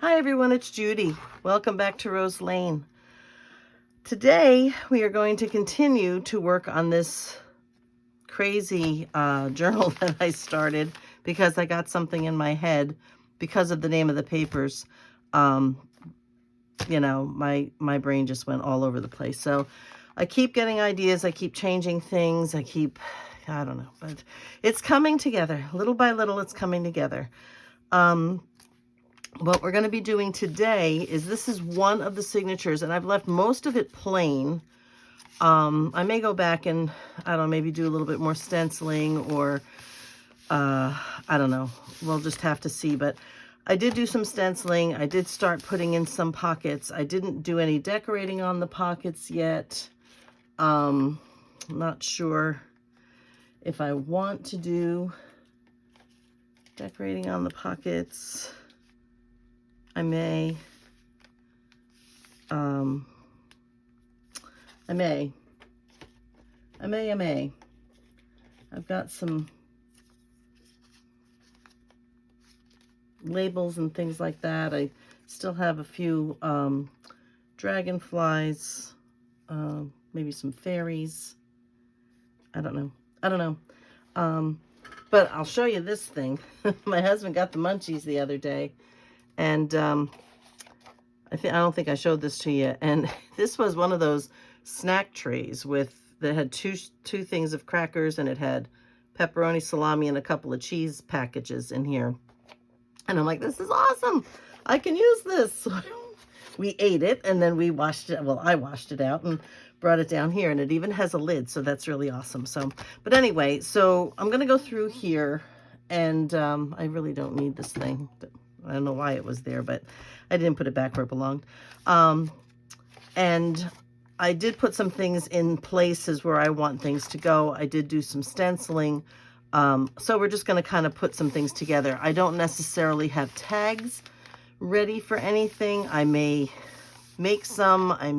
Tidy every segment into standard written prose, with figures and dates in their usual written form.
Hi everyone, it's Judy. Welcome back to Rose Lane. Today we are going to continue to work on this crazy journal that I started because I got something in my head because of the name of the papers. You know, my brain just went all over the place. So I keep getting ideas, I keep changing things, I don't know, but it's coming together. Little by little, it's coming together. What we're going to be doing today is this is one of the signatures, and I've left most of it plain. I may go back and, I don't know, maybe do a little bit more stenciling or, I don't know. We'll just have to see. But I did do some stenciling. I did start putting in some pockets. I didn't do any decorating on the pockets yet. I'm not sure if I want to do decorating on the pockets. I may. I may. I've got some labels and things like that. I still have a few dragonflies, maybe some fairies. I don't know. But I'll show you this thing. My husband got the munchies the other day, and I don't think I showed this to you. And this was one of those snack trays that had two things of crackers, and it had pepperoni, salami, and a couple of cheese packages in here. And I'm like, this is awesome. I can use this. So we ate it, and then we washed it. Well, I washed it out and brought it down here, and it even has a lid, so that's really awesome. So, but anyway, so I'm going to go through here, and I really don't need this thing. I don't know why it was there, but I didn't put it back where it belonged. And I did put some things in places where I want things to go. I did do some stenciling. So we're just going to kind of put some things together. I don't necessarily have tags ready for anything. I may make some. I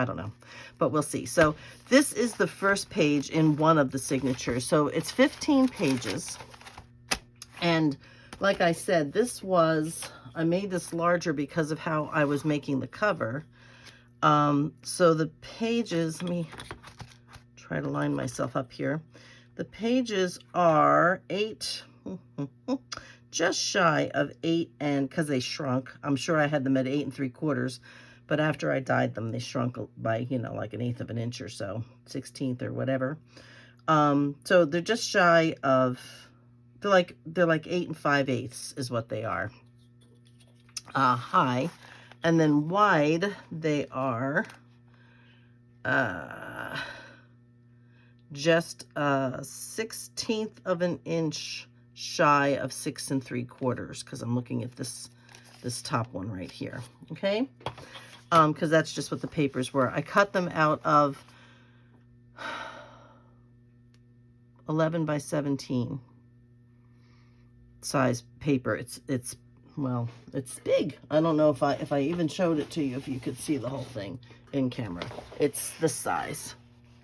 don't know, but we'll see. So this is the first page in one of the signatures. So it's 15 pages. And like I said, I made this larger because of how I was making the cover. So the pages, let me try to line myself up here. The pages are 8, just shy of 8, and because they shrunk, I'm sure I had them at 8 3/4, but after I dyed them, they shrunk by, like 1/8 of an inch or so, 1/16 or whatever. So they're just shy of, they're like 8 5/8 is what they are. High, and then wide they are just 1/16 of an inch shy of 6 3/4, because I'm looking at this top one right here. Okay, because that's just what the papers were. I cut them out of 11 by 17 size paper. Well, it's big. I don't know if I even showed it to you, if you could see the whole thing in camera. It's this size.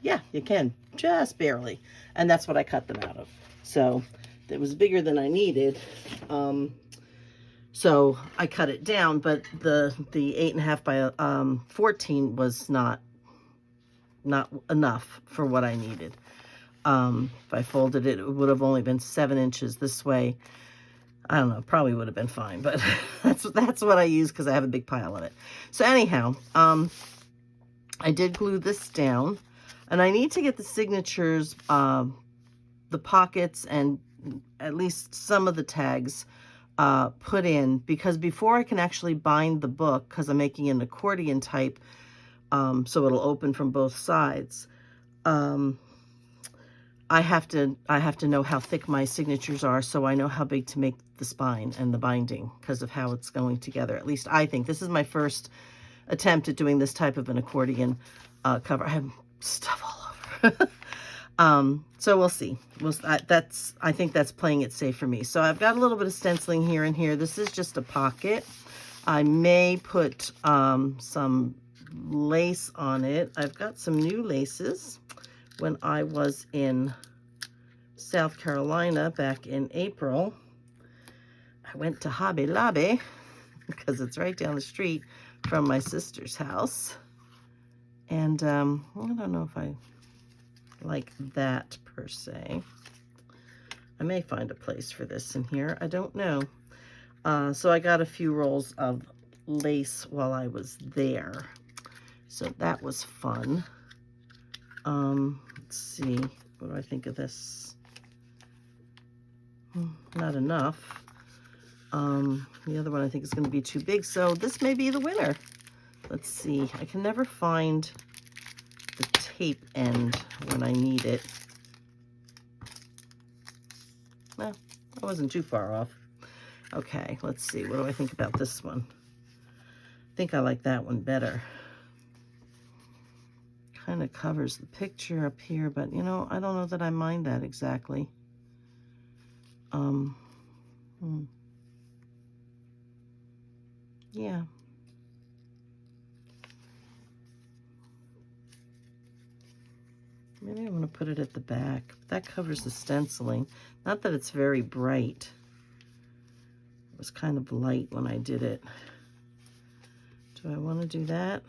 Yeah, you can, just barely. And that's what I cut them out of. So it was bigger than I needed. So I cut it down, but the 8.5 by 14 was not enough for what I needed. If I folded it, it would have only been 7 inches this way. I don't know, probably would have been fine, but that's what I use because I have a big pile of it. So anyhow, I did glue this down, and I need to get the signatures, the pockets, and at least some of the tags put in, because before I can actually bind the book, because I'm making an accordion type, so it'll open from both sides, I have to know how thick my signatures are, so I know how big to make the spine and the binding because of how it's going together. At least I think. This is my first attempt at doing this type of an accordion cover. I have stuff all over. So we'll see. I think that's playing it safe for me. So I've got a little bit of stenciling here and here. This is just a pocket. I may put some lace on it. I've got some new laces. When I was in South Carolina back in April, I went to Hobby Lobby because it's right down the street from my sister's house. And I don't know if I like that per se. I may find a place for this in here. I don't know. So I got a few rolls of lace while I was there. So that was fun. Let's see. What do I think of this? Not enough. The other one I think is going to be too big. So this may be the winner. Let's see. I can never find the tape end when I need it. Well, I wasn't too far off. Okay, let's see. What do I think about this one? I think I like that one better. Kind of covers the picture up here, but you know, I don't know that I mind that exactly. Yeah. Maybe I'm going to put it at the back. That covers the stenciling. Not that it's very bright. It was kind of light when I did it. Do I want to do that?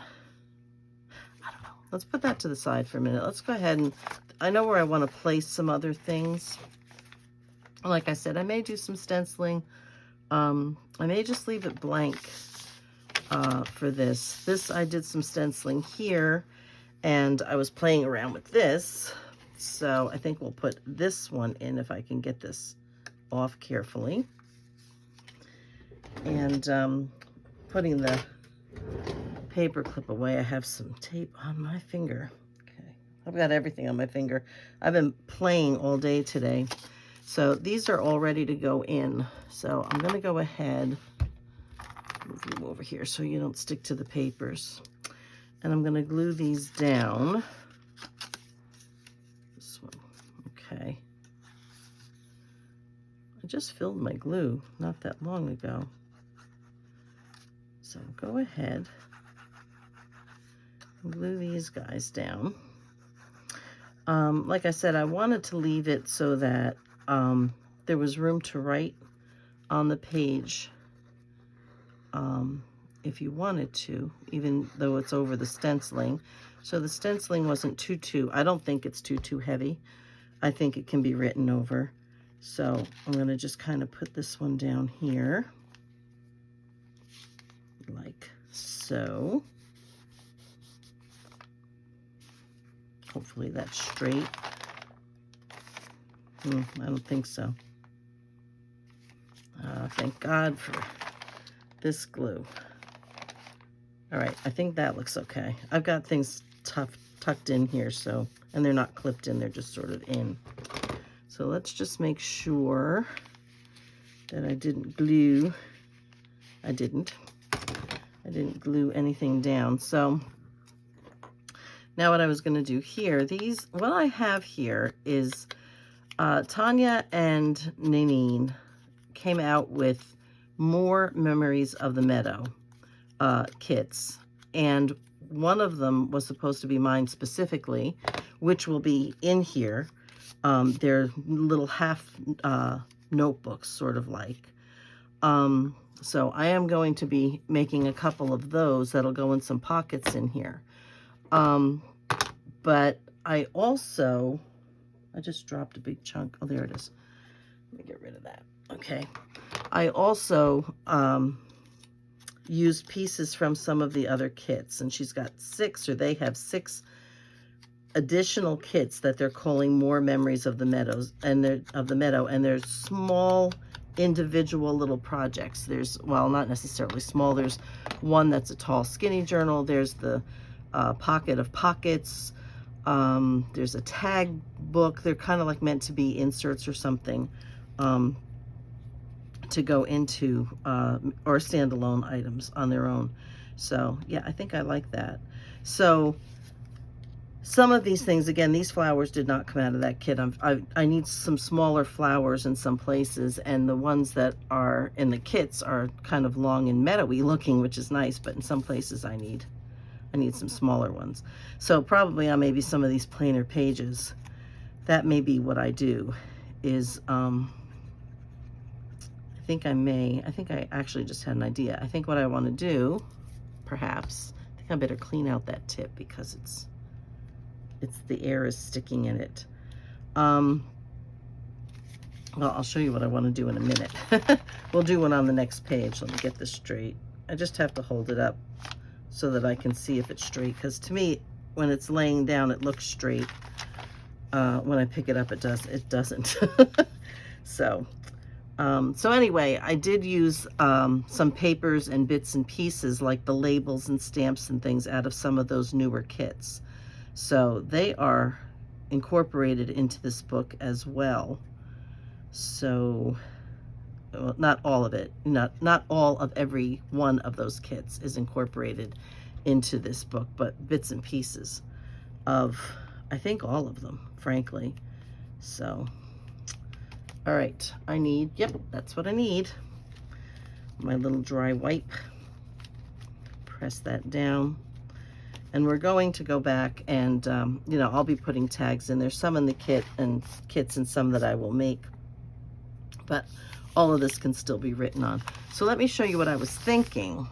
I don't know. Let's put that to the side for a minute. Let's go ahead and, I know where I want to place some other things. Like I said, I may do some stenciling. I may just leave it blank for this. This, I did some stenciling here, and I was playing around with this. So I think we'll put this one in if I can get this off carefully. And putting the paper clip away, I have some tape on my finger. Okay, I've got everything on my finger. I've been playing all day today. So these are all ready to go in. So I'm going to go ahead, move you over here so you don't stick to the papers. And I'm going to glue these down. This one, okay. I just filled my glue not that long ago. So go ahead and glue these guys down. Like I said, I wanted to leave it so that there was room to write on the page if you wanted to, even though it's over the stenciling. So the stenciling wasn't too, I don't think it's too heavy. I think it can be written over. So I'm going to just kind of put this one down here, like so. Hopefully that's straight. I don't think so. Thank God for this glue. All right, I think that looks okay. I've got things tucked in here, so, and they're not clipped in, they're just sort of in. So let's just make sure that I didn't glue. I didn't glue anything down. So now what I was going to do here, what I have here is Tania and Nanine came out with more Memories of the Meadow kits, and one of them was supposed to be mine specifically, which will be in here. They're little half notebooks, sort of like. So I am going to be making a couple of those that'll go in some pockets in here. But I just dropped a big chunk. Oh, there it is. Let me get rid of that. Okay. I also used pieces from some of the other kits, and she's got they have 6 additional kits that they're calling More Memories of the Meadows, and they're small individual little projects. There's, well, not necessarily small. There's one that's a tall skinny journal. There's the Pocket of Pockets. There's a tag book. They're kind of like meant to be inserts or something to go into or standalone items on their own. So yeah, I think I like that. So some of these things, again, these flowers did not come out of that kit. I need some smaller flowers in some places, and the ones that are in the kits are kind of long and meadowy looking, which is nice, but in some places I need some smaller ones. So probably on maybe some of these plainer pages, that may be what I do, is I think I actually just had an idea. I think what I want to do, perhaps, I think I better clean out that tip because the air is sticking in it. Well, I'll show you what I want to do in a minute. We'll do one on the next page. Let me get this straight. I just have to hold it up so that I can see if it's straight, because to me, when it's laying down, it looks straight. When I pick it up, it doesn't. So anyway, I did use some papers and bits and pieces, like the labels and stamps and things, out of some of those newer kits. So they are incorporated into this book as well. So, well, not all of it, not all of every one of those kits is incorporated into this book, but bits and pieces of, I think, all of them, frankly. So, all right, I need, yep, that's what I need. My little dry wipe. Press that down. And we're going to go back and, you know, I'll be putting tags in. There's some in the kits and some that I will make. But all of this can still be written on. So let me show you what I was thinking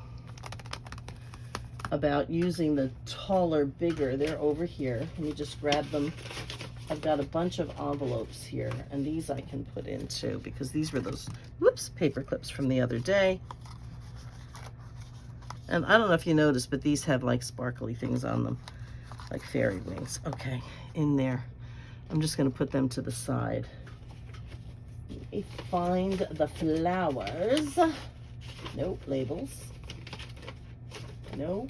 about using the taller, bigger. They're over here. Let me just grab them. I've got a bunch of envelopes here, and these I can put in too, because these were those, whoops, paper clips from the other day. And I don't know if you noticed, but these have like sparkly things on them, like fairy wings. Okay, in there. I'm just gonna put them to the side. Let me find the flowers. Nope, labels. No.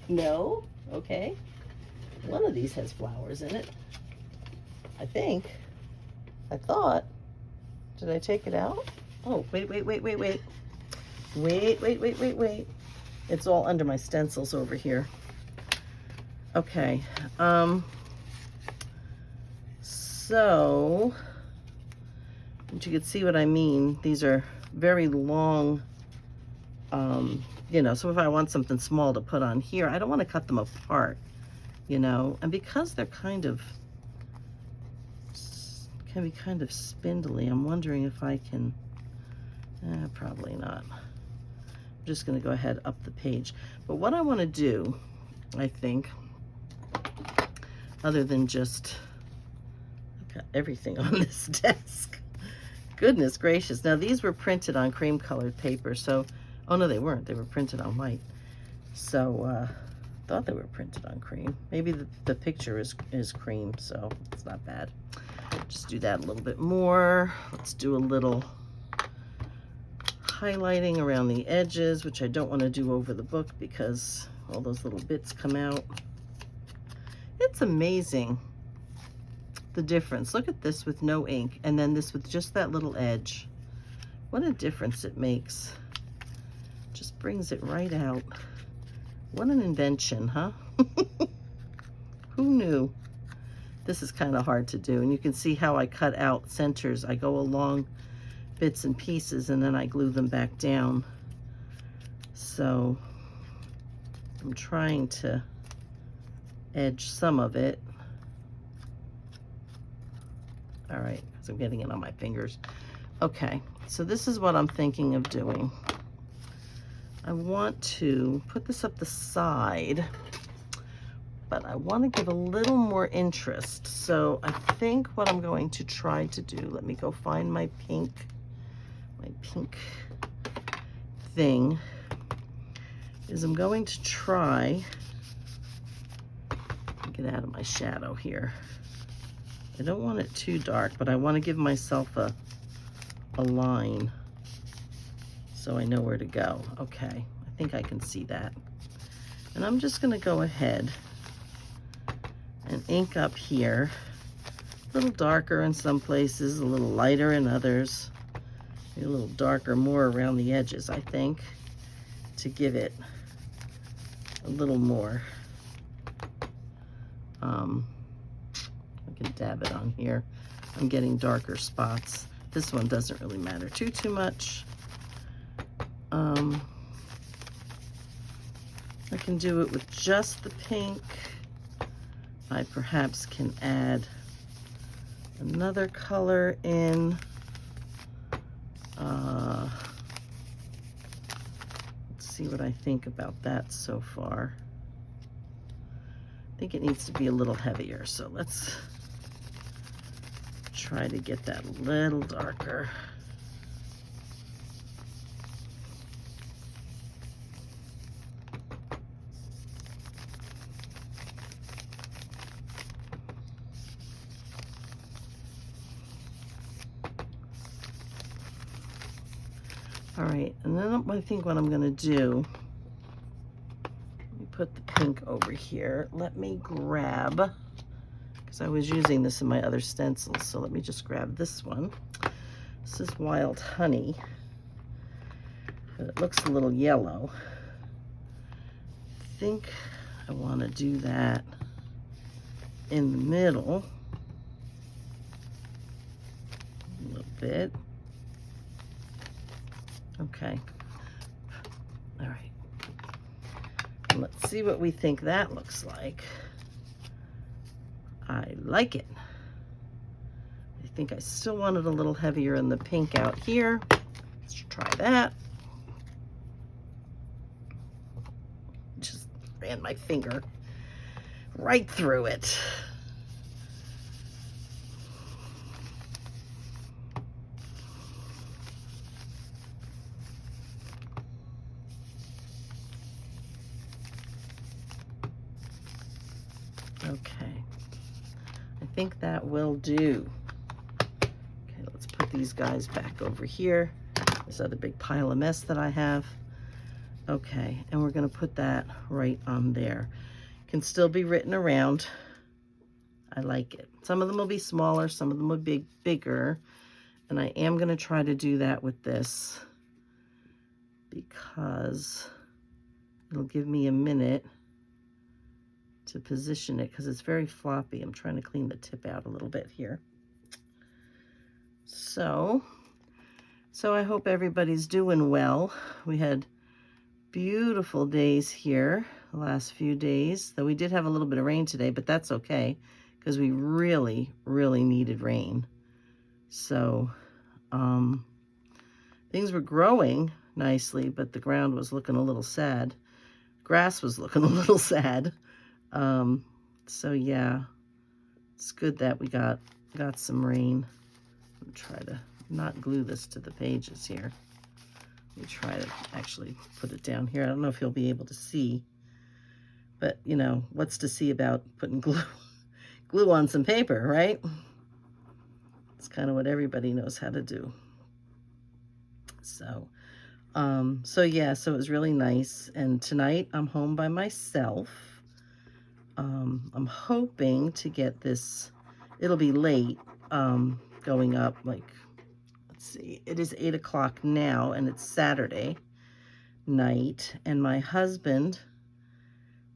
No, okay. One of these has flowers in it, I think. I thought. Did I take it out? Oh, wait. Wait. It's all under my stencils over here. Okay. So, but you can see what I mean. These are very long, you know, so if I want something small to put on here, I don't want to cut them apart, you know, and because they're can be kind of spindly, I'm wondering if I can, probably not. I'm just going to go ahead up the page. But what I want to do, I think, other than just, I've got everything on this desk. Goodness gracious. Now these were printed on cream colored paper, so, oh no, they weren't. They were printed on white. So, thought they were printed on cream. Maybe the picture is cream, so it's not bad. Just do that a little bit more. Let's do a little highlighting around the edges, which I don't want to do over the book because all those little bits come out. It's amazing the difference. Look at this with no ink, and then this with just that little edge. What a difference it makes. Just brings it right out. What an invention, huh? Who knew? This is kind of hard to do, and you can see how I cut out centers. I go along bits and pieces, and then I glue them back down. So I'm trying to edge some of it. All right, because I'm getting it on my fingers. Okay, so this is what I'm thinking of doing. I want to put this up the side, but I want to give a little more interest. So I think what I'm going to try to do, let me go find my pink thing, is I'm going to try, get out of my shadow here. I don't want it too dark, but I want to give myself a line so I know where to go. Okay, I think I can see that. And I'm just going to go ahead and ink up here. A little darker in some places, a little lighter in others. Maybe a little darker more around the edges, I think, to give it a little more. I can dab it on here. I'm getting darker spots. This one doesn't really matter too much. I can do it with just the pink. I perhaps can add another color in. see what I think about that so far. I think it needs to be a little heavier, so let's try to get that a little darker. All right, and then I think what I'm gonna do, let me put the pink over here. Let me grab, because I was using this in my other stencils, so let me just grab this one. This is Wild Honey, but it looks a little yellow. I think I wanna do that in the middle a little bit. Okay, all right. And let's see what we think that looks like. I like it. I think I still want it a little heavier in the pink out here. Let's try that. Just ran my finger right through it. Okay, I think that will do. Okay, let's put these guys back over here. This other big pile of mess that I have. Okay, and we're gonna put that right on there. Can still be written around. I like it. Some of them will be smaller, some of them will be bigger, and I am gonna try to do that with this because it'll give me a minute to position it because it's very floppy. I'm trying to clean the tip out a little bit here. So I hope everybody's doing well. We had beautiful days here the last few days, though we did have a little bit of rain today, but that's okay because we really, really needed rain. So things were growing nicely, but the ground was looking a little sad. Grass was looking a little sad. So yeah, it's good that we got some rain. I'm try to not glue this to the pages here. Let me try to actually put it down here. I don't know if you'll be able to see, but you know, what's to see about putting glue on some paper, right? It's kind of what everybody knows how to do. So, yeah, so it was really nice. And tonight I'm home by myself. I'm hoping to get this, it'll be late, going up, like, let's see, it is 8 o'clock now, and it's Saturday night, and my husband,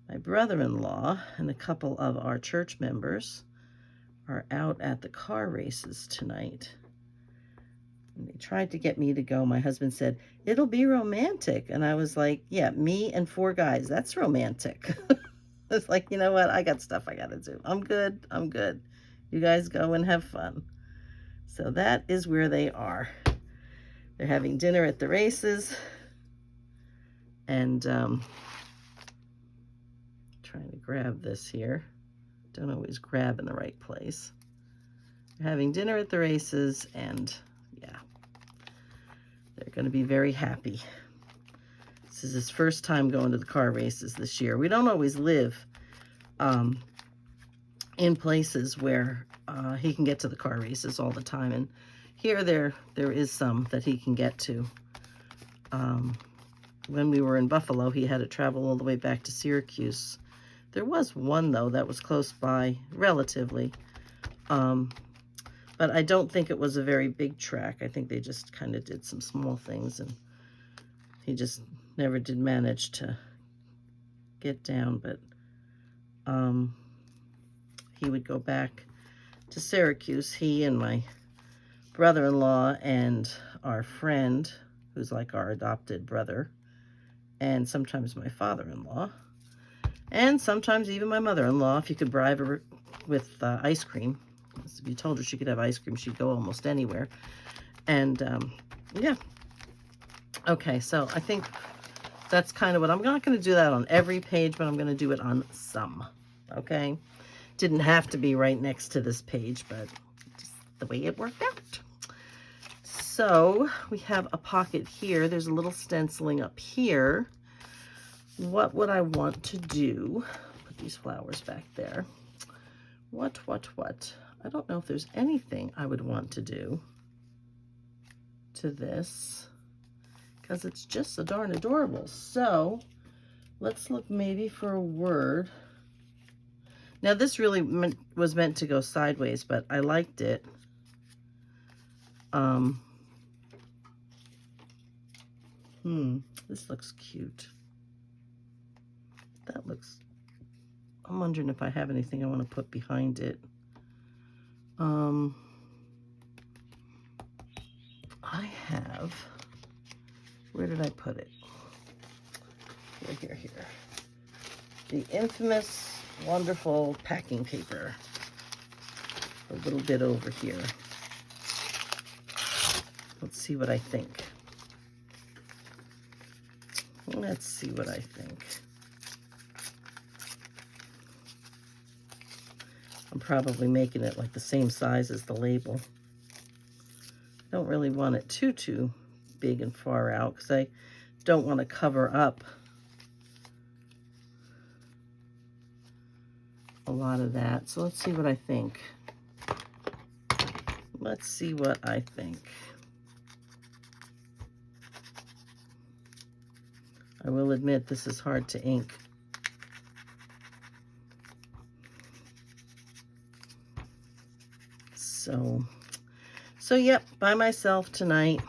my brother-in-law, and a couple of our church members are out at the car races tonight. And they tried to get me to go. My husband said, it'll be romantic. And I was like, yeah, me and 4 guys, that's romantic. It's like, you know what? I got stuff I got to do. I'm good. I'm good. You guys go and have fun. So that is where they are. They're having dinner at the races. And trying to grab this here. Don't always grab in the right place. They're having dinner at the races, and yeah, they're going to be very happy. This is his first time going to the car races this year. We don't always live in places where he can get to the car races all the time. And here there is some that he can get to. When we were in Buffalo, he had to travel all the way back to Syracuse. There was one, though, that was close by, relatively. But I don't think it was a very big track. I think they just kind of did some small things, and he just never did manage to get down. But he would go back to Syracuse. He and my brother-in-law and our friend, who's like our adopted brother, and sometimes my father-in-law, and sometimes even my mother-in-law, if you could bribe her with ice cream. If you told her she could have ice cream, she'd go almost anywhere. And yeah. Okay, so I think that's kind of what, I'm not going to do that on every page, but I'm going to do it on some, okay? Didn't have to be right next to this page, but just the way it worked out. So we have a pocket here. There's a little stenciling up here. What would I want to do? Put these flowers back there. What? I don't know if there's anything I would want to do to this, because it's just so darn adorable. So let's look maybe for a word. Now this really was meant to go sideways, but I liked it. This looks cute. That looks, I'm wondering if I have anything I want to put behind it. I have, where did I put it? Here. The infamous, wonderful packing paper. A little bit over here. Let's see what I think. Let's see what I think. I'm probably making it like the same size as the label. Don't really want it too big and far out, because I don't want to cover up a lot of that. So let's see what I think. Let's see what I think. I will admit this is hard to ink. So yep, by myself tonight.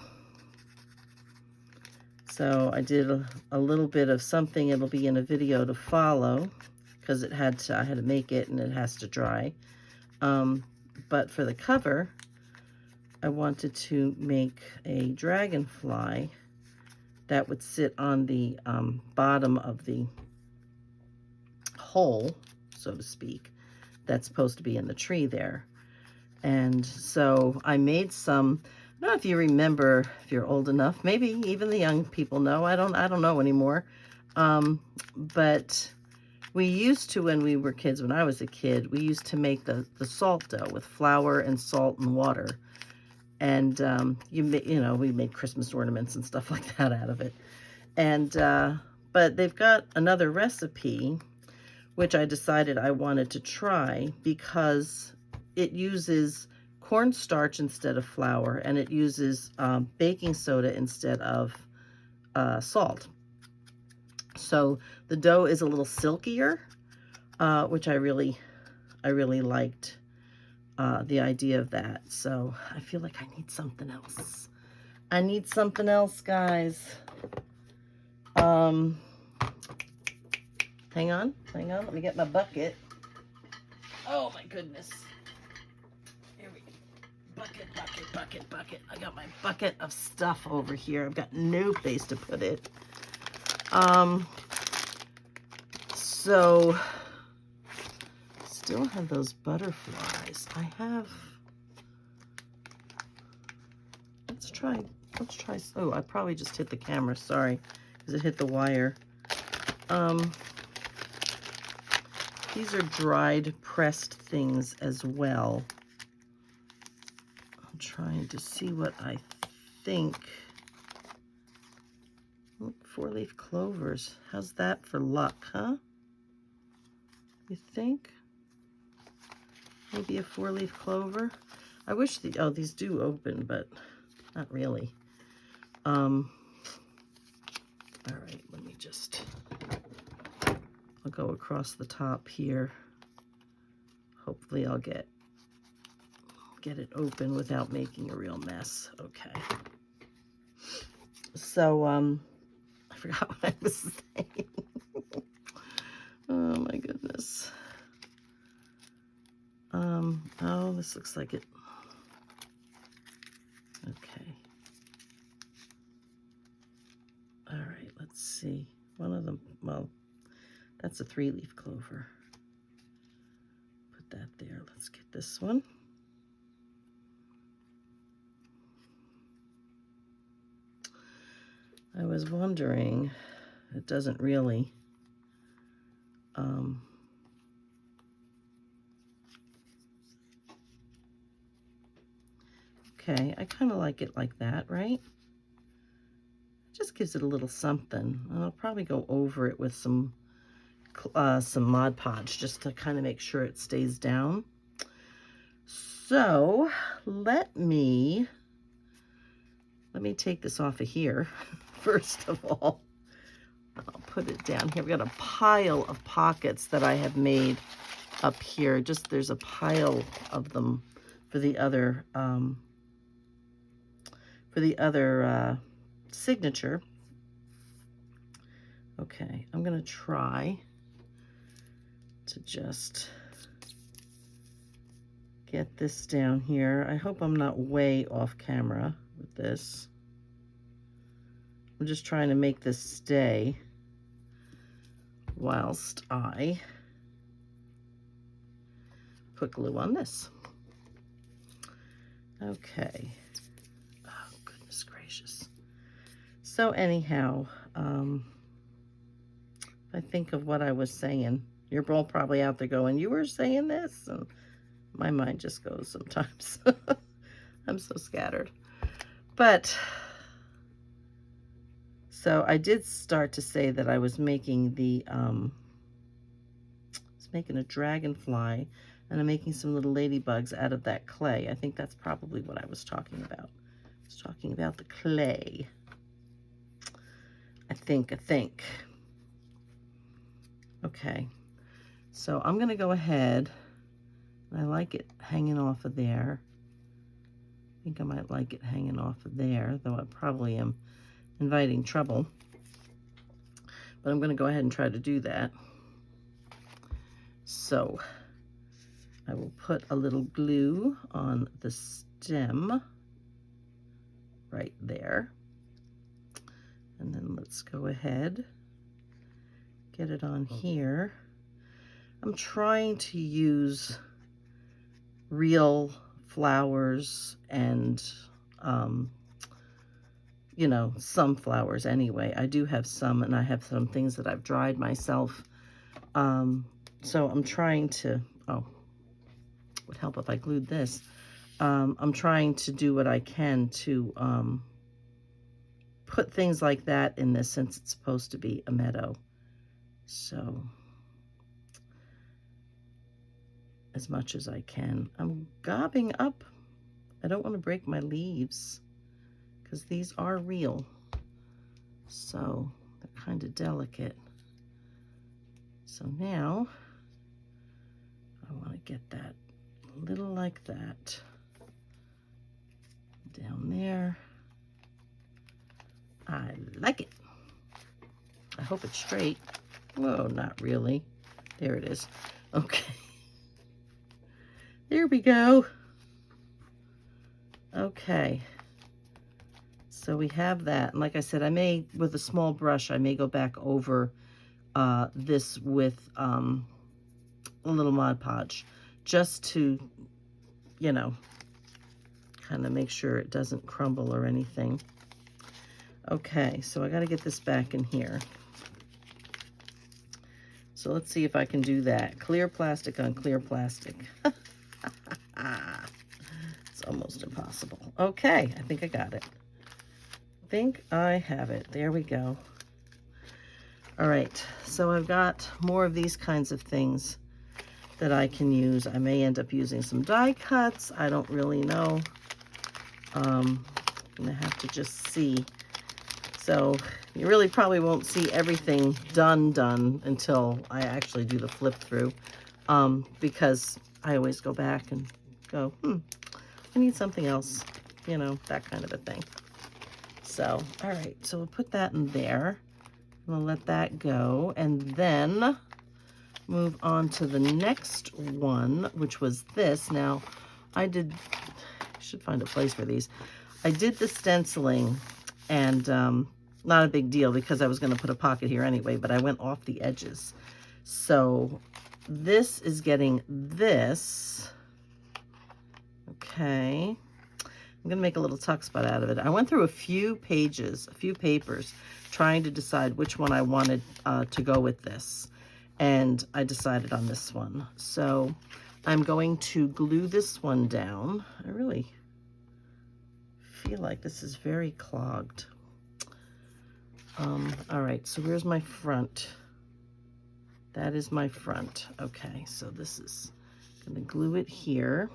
So I did a little bit of something. It'll be in a video to follow, because I had to make it and it has to dry. But for the cover, I wanted to make a dragonfly that would sit on the bottom of the hole, so to speak, that's supposed to be in the tree there. And so I made some, I don't know if you remember, if you're old enough, maybe even the young people know, I don't know anymore. But we used to, when we were kids, when I was a kid, we used to make the salt dough with flour and salt and water. And we made Christmas ornaments and stuff like that out of it. And but they've got another recipe, which I decided I wanted to try, because it uses cornstarch instead of flour, and it uses baking soda instead of salt. So the dough is a little silkier, which I really liked the idea of that. So I feel like I need something else. I need something else, guys. Hang on. Let me get my bucket. Oh my goodness. Here we go. Bucket. I got my bucket of stuff over here. I've got no place to put it. So still have those butterflies. Let's try. Oh, I probably just hit the camera. Sorry, because it hit the wire. These are dried, pressed things as well. I'm trying to see what I think. Oh, 4-leaf clovers. How's that for luck, huh? You think? Maybe a 4-leaf clover? I wish these do open, but not really. All right, let me just, I'll go across the top here. Hopefully I'll get it open without making a real mess. Okay. So, I forgot what I was saying. Oh my goodness. Oh, this looks like it. Okay. All right, let's see. One of them, well, that's a 3-leaf clover. Put that there. Let's get this one. I was wondering it doesn't really okay, I kind of like it like that, right? It just gives it a little something. And I'll probably go over it with some Mod Podge just to kind of make sure it stays down. So let me take this off of here first of all. I'll put it down here. I've got a pile of pockets that I have made up here. Just there's a pile of them for the other signature. Okay, I'm gonna try to just get this down here. I hope I'm not way off camera with this. I'm just trying to make this stay whilst I put glue on this. Okay. Oh, goodness gracious. So anyhow, if I think of what I was saying, you're all probably out there going, you were saying this? And my mind just goes sometimes. I'm so scattered. But, so I did start to say that I was making the, making a dragonfly, and I'm making some little ladybugs out of that clay. I think that's probably what I was talking about. I was talking about the clay. I think. Okay, so I'm gonna go ahead, I like it hanging off of there. I think I might like it hanging off of there, though I probably am inviting trouble. But I'm gonna go ahead and try to do that. So I will put a little glue on the stem right there. And then let's go ahead, get it on here. I'm trying to use real flowers and, you know, some flowers anyway. I do have some, and I have some things that I've dried myself. So I'm trying to, oh, would help if I glued this. I'm trying to do what I can to put things like that in this, since it's supposed to be a meadow. So as much as I can. I'm gobbing up. I don't want to break my leaves because these are real. So they're kind of delicate. So now I want to get that a little like that down there. I like it. I hope it's straight. Whoa, not really. There it is. Okay. There we go. Okay. So we have that. And like I said, I may, with a small brush, I may go back over this with a little Mod Podge, just to, you know, kind of make sure it doesn't crumble or anything. Okay, so I got to get this back in here. So let's see if I can do that. Clear plastic on clear plastic. It's almost impossible. Okay, I think I got it. I think I have it. There we go. All right, so I've got more of these kinds of things that I can use. I may end up using some die cuts. I don't really know. I'm gonna have to just see. So you really probably won't see everything done until I actually do the flip through, because I always go back and go, I need something else, you know, that kind of a thing. So, all right, so we'll put that in there. We'll let that go, and then move on to the next one, which was this. Now, I should find a place for these. I did the stenciling, and not a big deal because I was going to put a pocket here anyway, but I went off the edges. So this is getting this. Okay. I'm going to make a little tuck spot out of it. I went through a few pages, a few papers, trying to decide which one I wanted to go with this. And I decided on this one. So I'm going to glue this one down. I really feel like this is very clogged. All right, so where's my front? That is my front. Okay, so this is going to glue it here.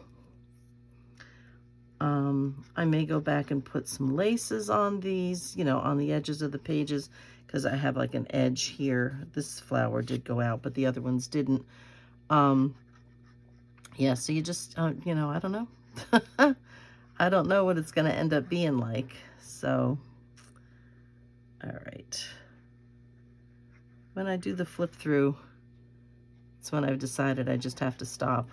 I may go back and put some laces on these, you know, on the edges of the pages, because I have like an edge here. This flower did go out, but the other ones didn't. Yeah, so you just, you know, I don't know. I don't know what it's going to end up being like. So, all right. When I do the flip through, it's when I've decided I just have to stop.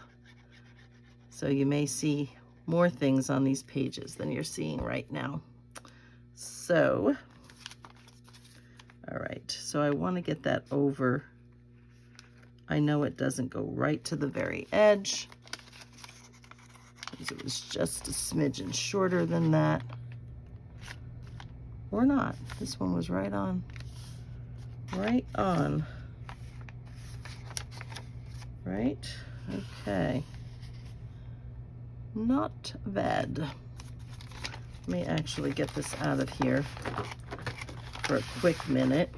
So you may see more things on these pages than you're seeing right now. So, all right, so I want to get that over. I know it doesn't go right to the very edge, because it was just a smidgen shorter than that. Or not. This one was right on. Right on. Right? Okay. Not bad. Let me actually get this out of here for a quick minute,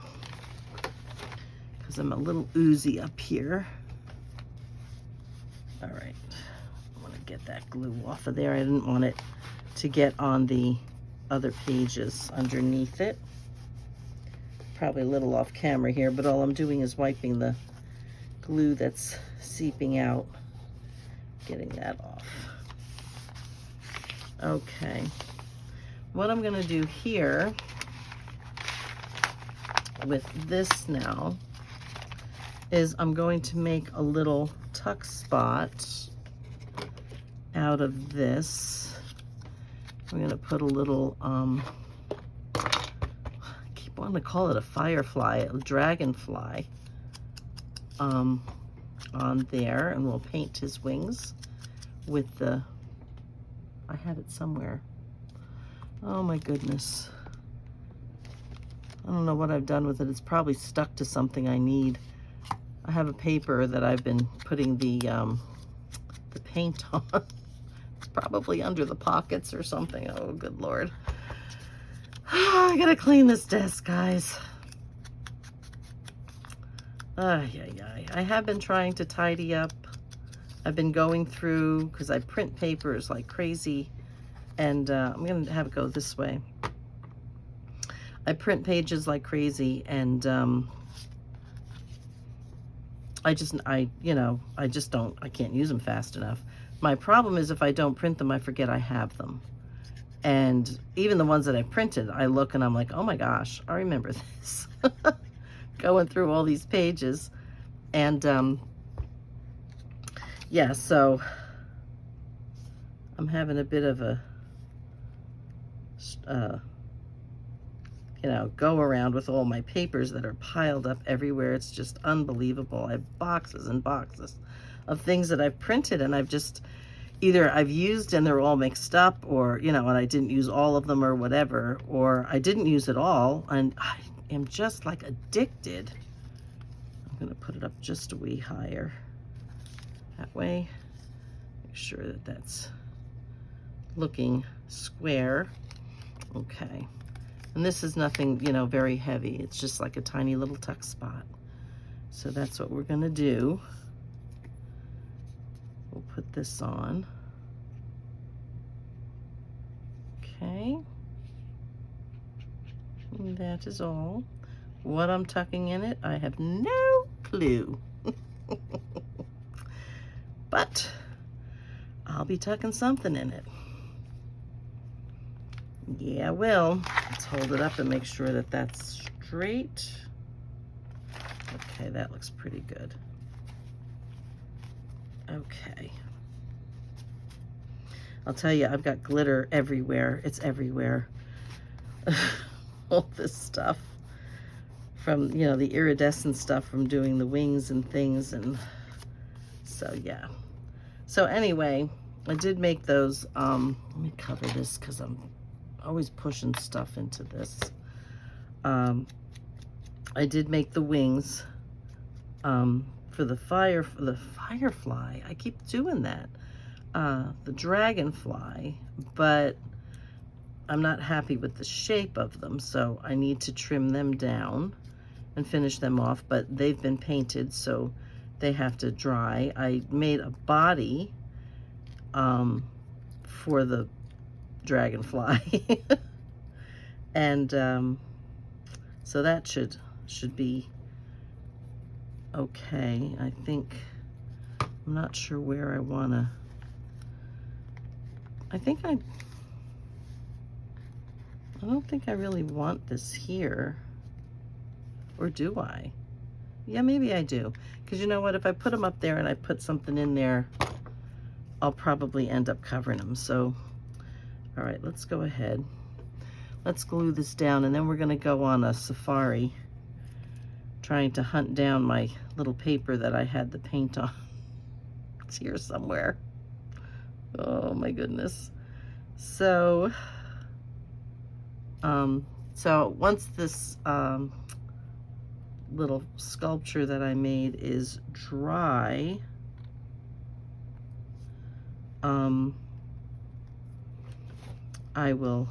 because I'm a little oozy up here. All right, I want to get that glue off of there. I didn't want it to get on the other pages underneath it. Probably a little off camera here, but all I'm doing is wiping the glue that's seeping out, getting that off. Okay, what I'm going to do here with this now is I'm going to make a little tuck spot out of this. I'm going to put a little, I keep wanting to call it a firefly, a dragonfly, on there, and we'll paint his wings with the, I had it somewhere. Oh my goodness. I don't know what I've done with it. It's probably stuck to something I need. I have a paper that I've been putting the paint on. It's probably under the pockets or something. Oh, good Lord. I gotta clean this desk, guys. I have been trying to tidy up. I've been going through, because I print papers like crazy, and I'm gonna have it go this way. I print pages like crazy, and I can't use them fast enough. My problem is if I don't print them, I forget I have them. And even the ones that I printed, I look and I'm like, oh my gosh, I remember this. Going through all these pages. And yeah, so I'm having a bit of a go around with all my papers that are piled up everywhere. It's just unbelievable. I have boxes and boxes of things that I've printed, and I've just either I've used and they're all mixed up, or and I didn't use all of them or whatever, or I didn't use it all, and I am just like addicted. I'm gonna put it up just a wee higher. That way, make sure that that's looking square. Okay. And this is nothing, very heavy. It's just like a tiny little tuck spot. So that's what we're gonna do. We'll put this on. Okay. And that is all. What I'm tucking in it, I have no clue. But I'll be tucking something in it. Yeah, I will. Let's hold it up and make sure that that's straight. Okay, that looks pretty good. Okay. I'll tell you, I've got glitter everywhere. It's everywhere. All this stuff from, the iridescent stuff from doing the wings and things. And so, yeah. So anyway, I did make those, let me cover this because I'm always pushing stuff into this. I did make the wings for the firefly. I keep doing that. The dragonfly, but I'm not happy with the shape of them, so I need to trim them down and finish them off, but they've been painted, so they have to dry. I made a body for the dragonfly and so that should be okay. I think, I'm not sure where I wanna, I don't think I really want this here, or do I? Yeah, maybe I do, because you know what, if I put them up there and I put something in there, I'll probably end up covering them. So all right, let's go ahead. Let's glue this down, and then we're gonna go on a safari trying to hunt down my little paper that I had the paint on. It's here somewhere. Oh my goodness. So, so once this little sculpture that I made is dry, I will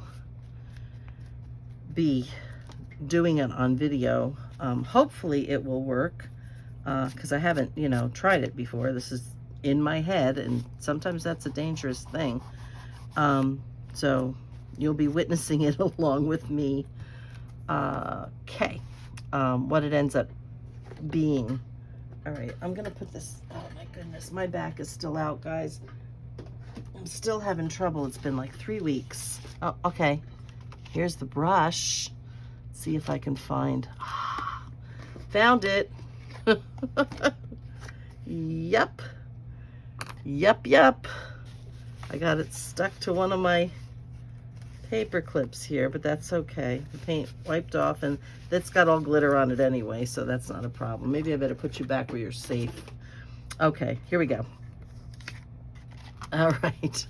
be doing it on video. Hopefully it will work, because I haven't, you know, tried it before. This is in my head, and sometimes that's a dangerous thing. So you'll be witnessing it along with me. Okay, what it ends up being. All right, I'm gonna put this, oh my goodness, my back is still out, guys. I'm still having trouble. It's been like 3 weeks. Oh, okay. Here's the brush. See if I can find, found it. Yep. I got it stuck to one of my paper clips here, but that's okay. The paint wiped off, and it's got all glitter on it anyway, so that's not a problem. Maybe I better put you back where you're safe. Okay, here we go. All right.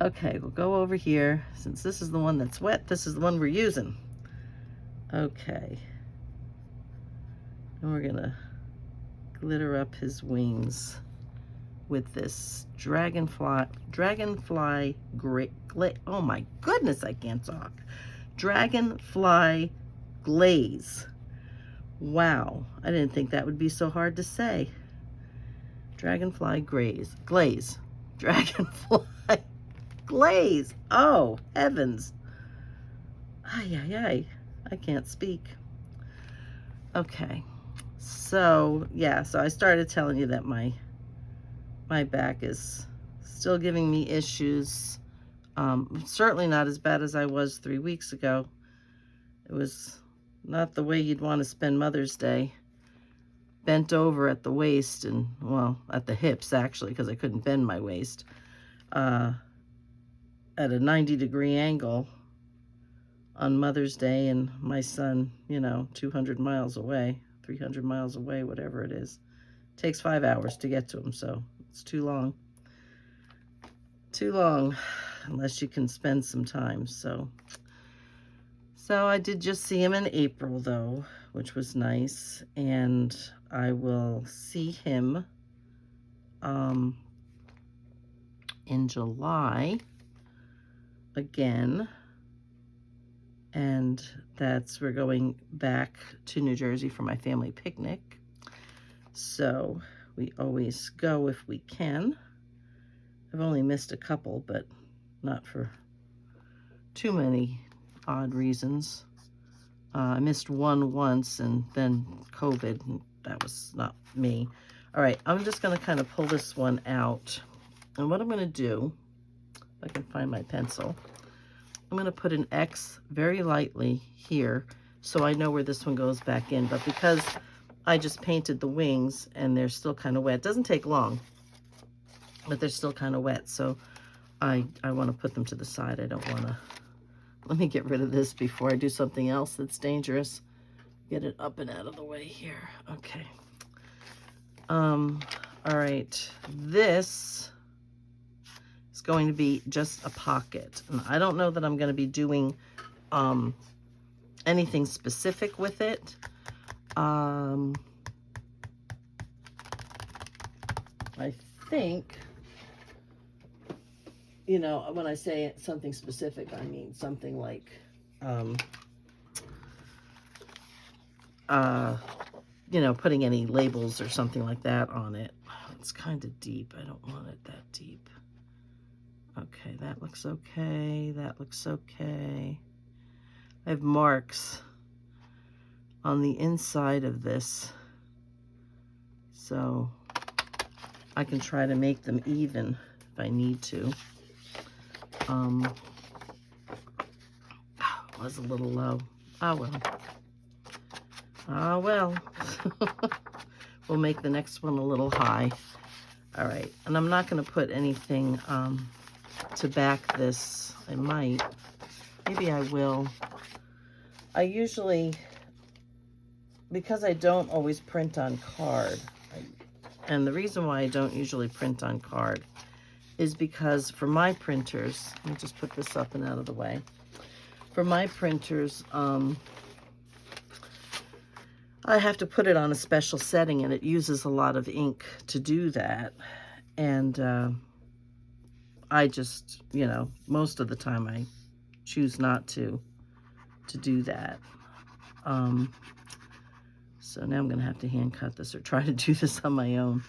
Okay, we'll go over here. Since this is the one that's wet, this is the one we're using. Okay. And we're gonna glitter up his wings with this dragonfly oh my goodness, I can't talk. Dragonfly glaze. Wow, I didn't think that would be so hard to say. Dragonfly glaze. Dragonfly glaze. Oh, heavens. Ay, I can't speak. Okay, so yeah, so I started telling you that my back is still giving me issues. Certainly not as bad as I was 3 weeks ago. It was not the way you'd want to spend Mother's Day. Bent over at the waist, and well, at the hips actually, because I couldn't bend my waist, at a 90-degree angle on Mother's Day, and my son, you know, 200 miles away, 300 miles away, whatever it is. It takes 5 hours to get to him, so it's too long. Too long, unless you can spend some time. So I did just see him in April, though, which was nice, and I will see him in July again, and we're going back to New Jersey for my family picnic. So we always go if we can. I've only missed a couple, but not for too many odd reasons. I missed one once, and then COVID, and that was not me. All right, I'm just gonna kind of pull this one out. And what I'm gonna do, if I can find my pencil, I'm gonna put an X very lightly here so I know where this one goes back in. But because I just painted the wings and they're still kind of wet, it doesn't take long, but they're still kind of wet. So I wanna put them to the side. I don't wanna, let me get rid of this before I do something else that's dangerous. Get it up and out of the way here. Okay. All right, this going to be just a pocket. And I don't know that I'm going to be doing anything specific with it. I think, you know, when I say something specific, I mean something like, you know, putting any labels or something like that on it. It's kind of deep. I don't want it that deep. Okay, that looks okay. That looks okay. I have marks on the inside of this, so I can try to make them even if I need to. Was a little low. Ah, well. Ah, well. We'll make the next one a little high. All right, and I'm not going to put anything to back this. I might. Maybe I will. I usually, because I don't always print on card, and the reason why I don't usually print on card is because for my printers, let me just put this up and out of the way. For my printers, I have to put it on a special setting, and it uses a lot of ink to do that. And I just, you know, most of the time I choose not to do that. So now I'm going to have to hand cut this or try to do this on my own.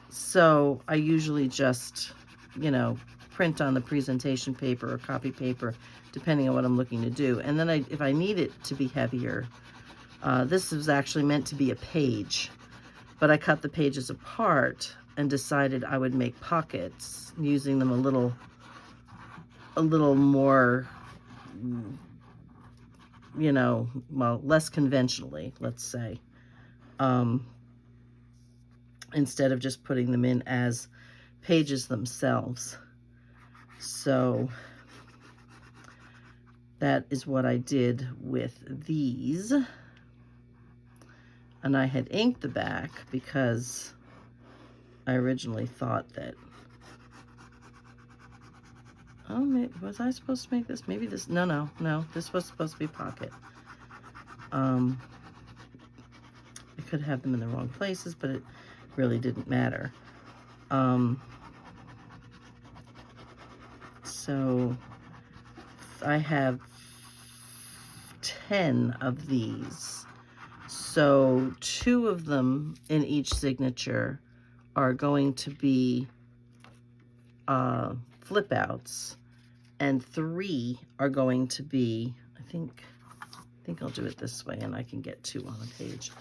So I usually just, you know, print on the presentation paper or copy paper, depending on what I'm looking to do. And then if I need it to be heavier, this was actually meant to be a page, but I cut the pages apart and decided I would make pockets using them a little more, you know, well, less conventionally, let's say, instead of just putting them in as pages themselves. So that is what I did with these. And I had inked the back because I originally thought that, oh, maybe, was I supposed to make this? Maybe this, no, this was supposed to be pocket. I could have them in the wrong places, but it really didn't matter. So I have 10 of these. So 2 of them in each signature are going to be flip outs, and 3 are going to be, I think I'll do it this way and I can get 2 on a page.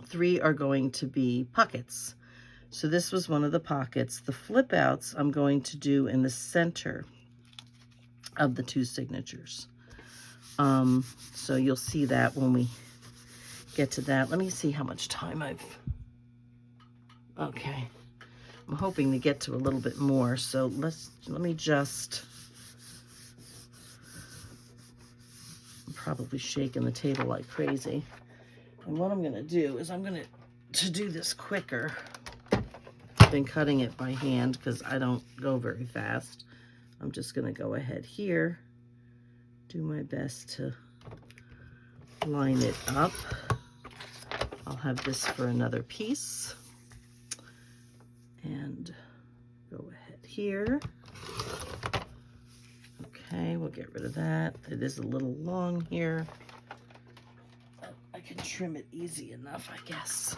3 are going to be pockets. So this was one of the pockets. The flip outs I'm going to do in the center of the 2 signatures. So you'll see that when we get to that. Let me see how much time okay. I'm hoping to get to a little bit more. So let me just, I'm probably shaking the table like crazy. And what I'm going to do is I'm going to do this quicker than cutting it by hand because I don't go very fast. I'm just going to go ahead here, do my best to line it up. I'll have this for another piece. And go ahead here. Okay, we'll get rid of that. It is a little long here. I can trim it easy enough, I guess.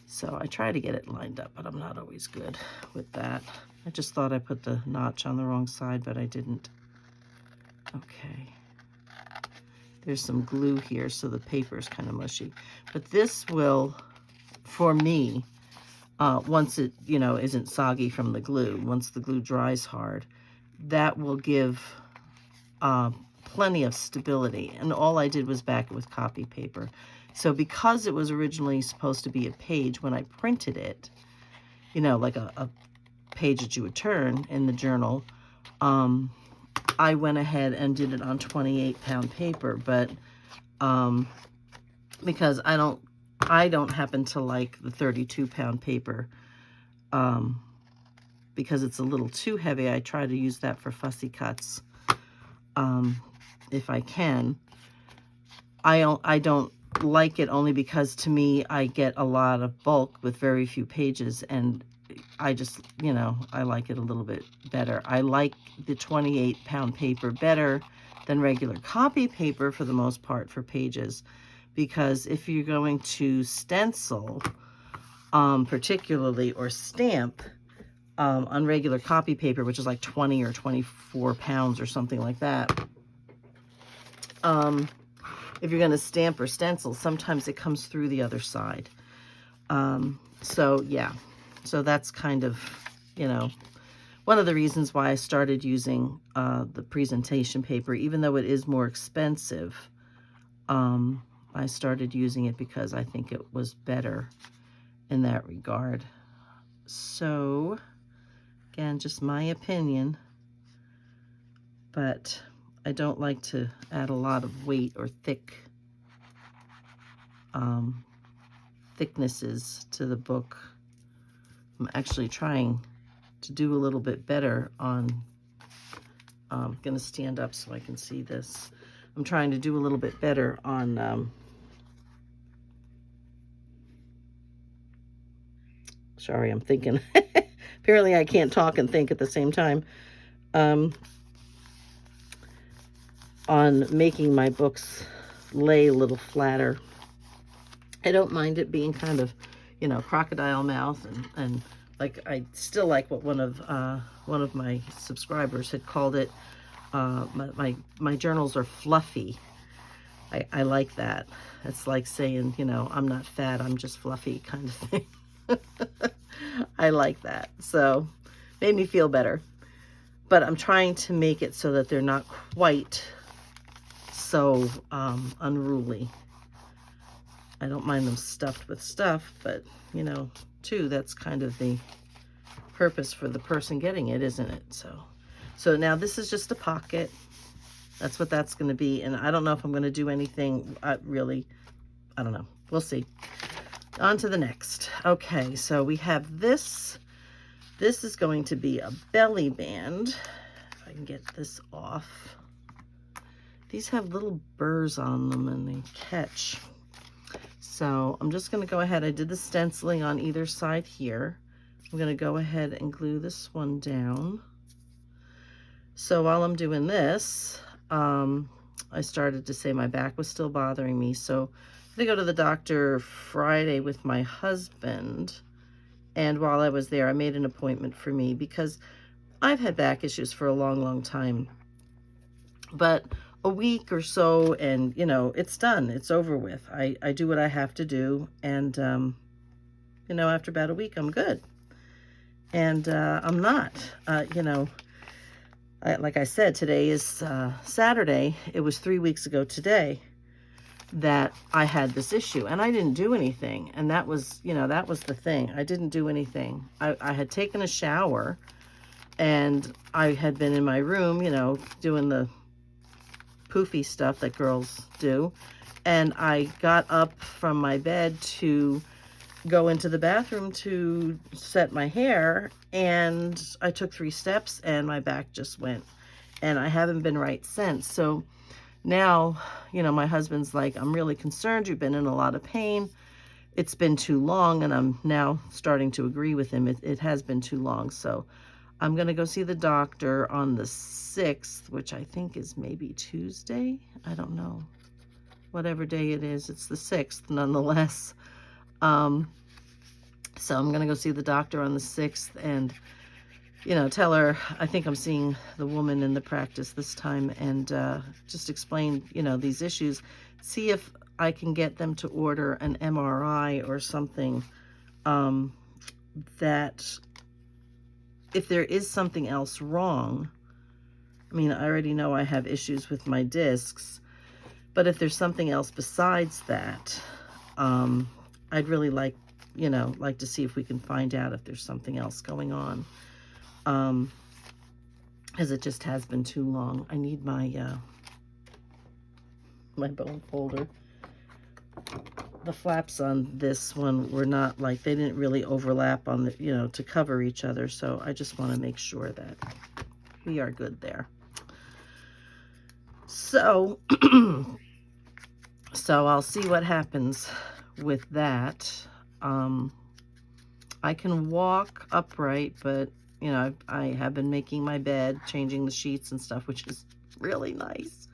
So I try to get it lined up, but I'm not always good with that. I just thought I put the notch on the wrong side, but I didn't. Okay. There's some glue here, so the paper is kind of mushy. But this will, for me, once it, you know, isn't soggy from the glue, once the glue dries hard, that will give plenty of stability. And all I did was back it with copy paper. So because it was originally supposed to be a page, when I printed it, you know, like a page that you would turn in the journal, I went ahead and did it on 28-pound paper. But because I don't happen to like the 32-pound paper because it's a little too heavy. I try to use that for fussy cuts if I can. I don't like it only because to me I get a lot of bulk with very few pages, and I just, you know, I like it a little bit better. I like the 28-pound paper better than regular copy paper for the most part for pages, because if you're going to stencil particularly, or stamp on regular copy paper, which is like 20 or 24 pounds or something like that, if you're going to stamp or stencil, sometimes it comes through the other side. So yeah, so that's kind of, you know, one of the reasons why I started using the presentation paper, even though it is more expensive. I started using it because I think it was better in that regard. So again, just my opinion, but I don't like to add a lot of weight or thicknesses to the book. I'm actually trying to do a little bit better on, I'm going to stand up so I can see this. I'm trying to do a little bit better on, sorry, I'm thinking. Apparently I can't talk and think at the same time. On making my books lay a little flatter. I don't mind it being kind of, you know, crocodile mouth, and like, I still like what one of my subscribers had called it. My journals are fluffy. I like that. It's like saying, you know, I'm not fat, I'm just fluffy kind of thing. I like that. So made me feel better. But I'm trying to make it so that they're not quite so unruly. I don't mind them stuffed with stuff, but, you know, too, that's kind of the purpose for the person getting it, isn't it? So now this is just a pocket. That's what that's going to be. And I don't know if I'm going to do anything really. I don't know. We'll see. On to the next. Okay, so we have this. This is going to be a belly band. If I can get this off. These have little burrs on them and they catch. So I'm just going to go ahead. I did the stenciling on either side here. I'm going to go ahead and glue this one down. So while I'm doing this, I started to say my back was still bothering me. So I'm going to go to the doctor Friday with my husband. And while I was there, I made an appointment for me because I've had back issues for a long, long time. But a week or so, and, you know, it's done. It's over with. I do what I have to do. And, you know, after about a week, I'm good. And I'm not, you know, like I said, today is Saturday. It was 3 weeks ago today that I had this issue, and I didn't do anything. And that was, you know, that was the thing. I didn't do anything. I had taken a shower, and I had been in my room, you know, doing the poofy stuff that girls do. And I got up from my bed to go into the bathroom to set my hair, and I took 3 steps and my back just went, and I haven't been right since. So now, you know, my husband's like, I'm really concerned. You've been in a lot of pain. It's been too long. And I'm now starting to agree with him. It has been too long. So I'm going to go see the doctor on the 6th, which I think is maybe Tuesday. I don't know. Whatever day it is, it's the 6th nonetheless. So I'm going to go see the doctor on the 6th and, you know, tell her I think I'm seeing the woman in the practice this time, and just explain, you know, these issues. See if I can get them to order an MRI or something, that if there is something else wrong, I mean, I already know I have issues with my discs, but if there's something else besides that, I'd really like, you know, like to see if we can find out if there's something else going on. As it just has been too long. I need my my bone folder. the flaps on this one were not like, they didn't really overlap on the, you know, to cover each other. So I just want to make sure that we are good there. So, so I'll see what happens with that. I can walk upright, but you know, I have been making my bed, changing the sheets and stuff, which is really nice,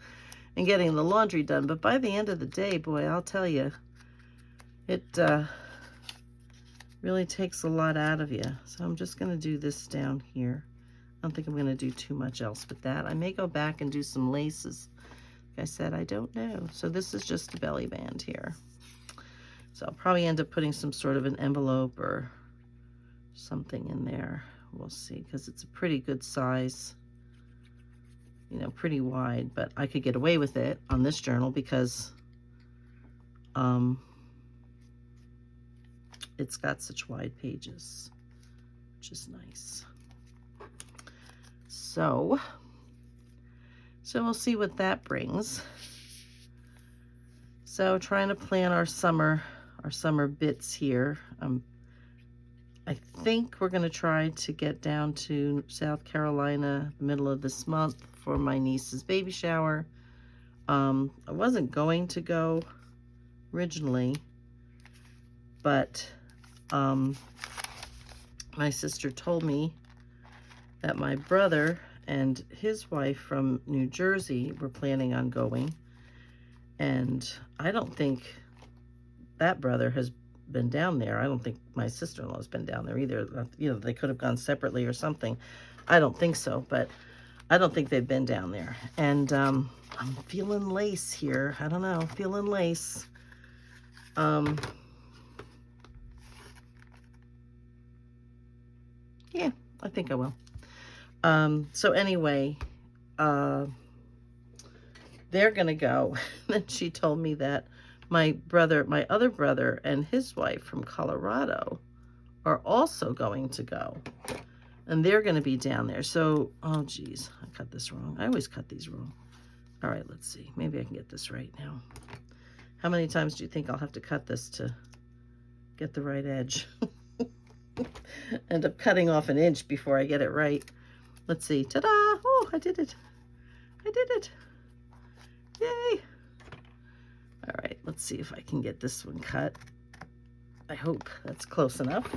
and getting the laundry done. But by the end of the day, boy, I'll tell you, it really takes a lot out of you. So I'm just going to do this down here. I don't think I'm going to do too much else with that. I may go back and do some laces. Like I said, I don't know. So this is just a belly band here. So I'll probably end up putting some sort of an envelope or something in there. We'll see, because it's a pretty good size, you know, pretty wide, but I could get away with it on this journal because it's got such wide pages, which is nice. So we'll see what that brings. So trying to plan our summer bits here. I think we're going to try to get down to South Carolina middle of this month for my niece's baby shower. I wasn't going to go originally, but my sister told me that my brother and his wife from New Jersey were planning on going, and I don't think that brother has been down there. I don't think my sister-in-law has been down there either. You know, they could have gone separately or something. I don't think so, but I don't think they've been down there. And I'm feeling lace here. I don't know, feeling lace. Yeah, I think I will. So anyway, they're gonna go. And she told me that my other brother and his wife from Colorado are also going to go, and they're going to be down there. So, oh geez, I cut this wrong. I always cut these wrong. All right, let's see. Maybe I can get this right now. How many times do you think I'll have to cut this to get the right edge? End up cutting off an inch before I get it right. Let's see. Ta-da! Oh, I did it. I did it. Yay! All right, let's see if I can get this one cut. I hope that's close enough.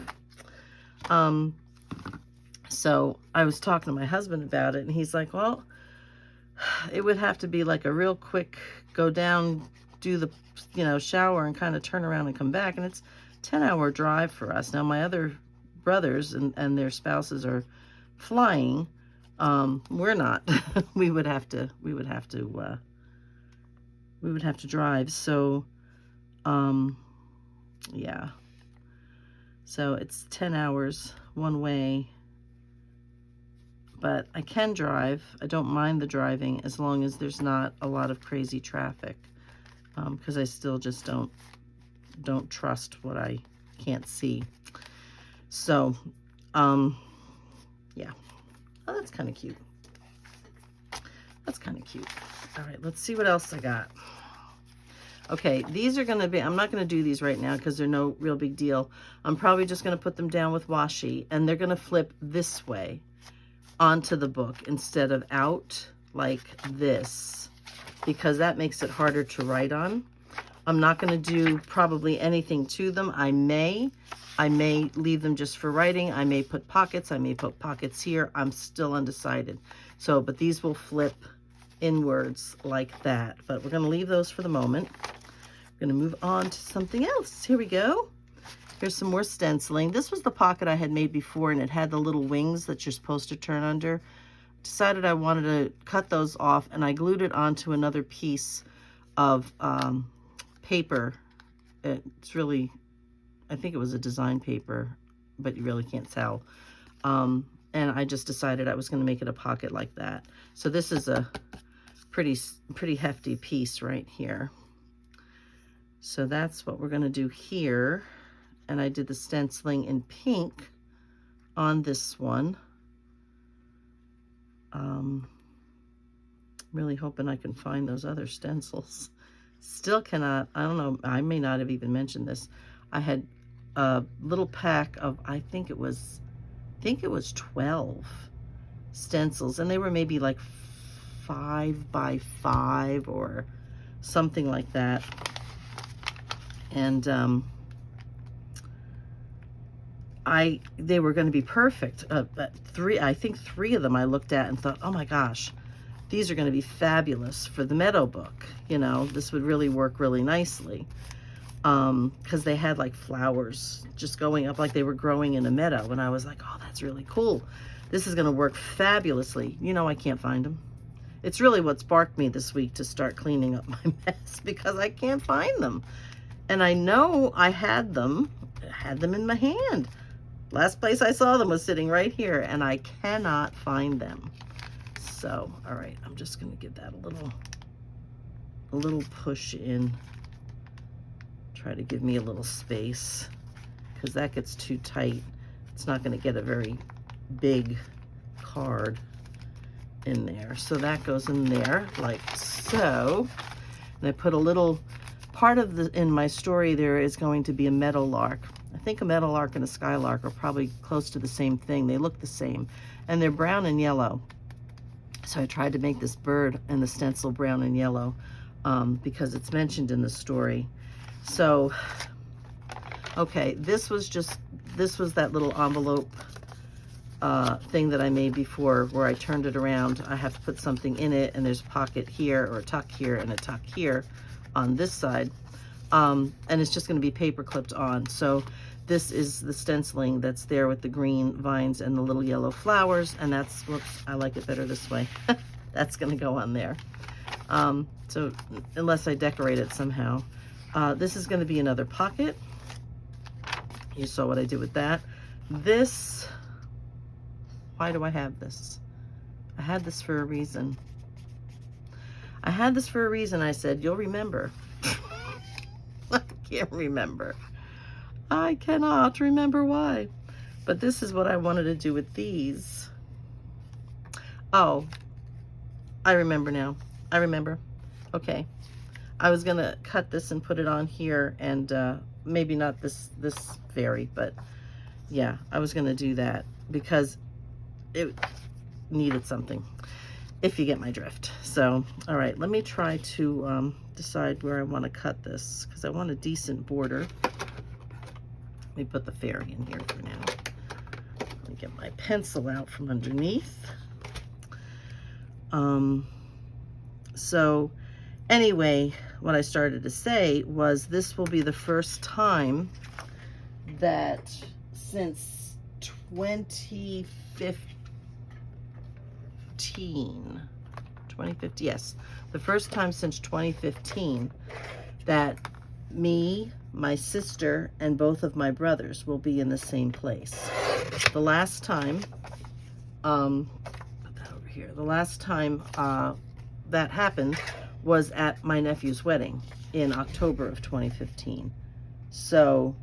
So I was talking to my husband about it, and he's like, well, it would have to be like a real quick go down, do the, you know, shower and kind of turn around and come back. And it's a 10-hour drive for us. Now, my other brothers and their spouses are flying. We're not. we would have to drive. So, yeah. So it's 10 hours one way, but I can drive. I don't mind the driving as long as there's not a lot of crazy traffic, because I still just don't trust what I can't see. So, yeah. Oh, that's kind of cute. That's kind of cute. All right, let's see what else I got. Okay, these are going to be, I'm not going to do these right now because they're no real big deal. I'm probably just going to put them down with washi, and they're going to flip this way onto the book instead of out like this, because that makes it harder to write on. I'm not going to do probably anything to them. I may leave them just for writing. I may put pockets. I may put pockets here. I'm still undecided. So, but these will flip inwards like that. But we're going to leave those for the moment. We're going to move on to something else. Here we go. Here's some more stenciling. This was the pocket I had made before, and it had the little wings that you're supposed to turn under. Decided I wanted to cut those off, and I glued it onto another piece of paper. It's really, I think it was a design paper, but you really can't tell. And I just decided I was going to make it a pocket like that. So this is a pretty hefty piece right here. So that's what we're going to do here. And I did the stenciling in pink on this one. Really hoping I can find those other stencils. Still cannot, I don't know, I may not have even mentioned this. I had a little pack of, I think it was 12 stencils, and they were maybe like 5 by 5 or something like that. And they were going to be perfect. I think 3 of them I looked at and thought, oh my gosh, these are going to be fabulous for the Meadow book. You know, this would really work really nicely. Because they had like flowers just going up like they were growing in a meadow. And I was like, oh, that's really cool. This is going to work fabulously. You know, I can't find them. It's really what sparked me this week to start cleaning up my mess, because I can't find them. And I know I had them in my hand. Last place I saw them was sitting right here, and I cannot find them. So, all right, I'm just going to give that a little push in. Try to give me a little space, because that gets too tight. It's not going to get a very big card in there. So that goes in there like so. And I put a little part of in my story there is going to be a meadowlark. I think a meadowlark and a skylark are probably close to the same thing. They look the same, and they're brown and yellow. So I tried to make this bird in the stencil brown and yellow because it's mentioned in the story. So, okay, this was that little envelope thing that I made before, where I turned it around. I have to put something in it, and there's a pocket here, or a tuck here, and a tuck here on this side. And it's just going to be paper clipped on. So this is the stenciling that's there with the green vines and the little yellow flowers, and that's, whoops, I like it better this way. That's going to go on there. So unless I decorate it somehow. This is going to be another pocket. You saw what I did with that. This, why do I have this? I had this for a reason. I had this for a reason. I said, you'll remember. I can't remember. I cannot remember why. But this is what I wanted to do with these. Oh, I remember now. I remember. Okay. I was going to cut this and put it on here, and maybe not this fairy, but yeah, I was going to do that because it needed something, if you get my drift. So, all right, let me try to decide where I want to cut this, because I want a decent border. Let me put the fairy in here for now. Let me get my pencil out from underneath. So anyway, what I started to say was this will be the first time that since 2015, yes, the first time since 2015 that me, my sister, and both of my brothers will be in the same place. The last time, put that over here, the last time that happened was at my nephew's wedding in October of 2015. So,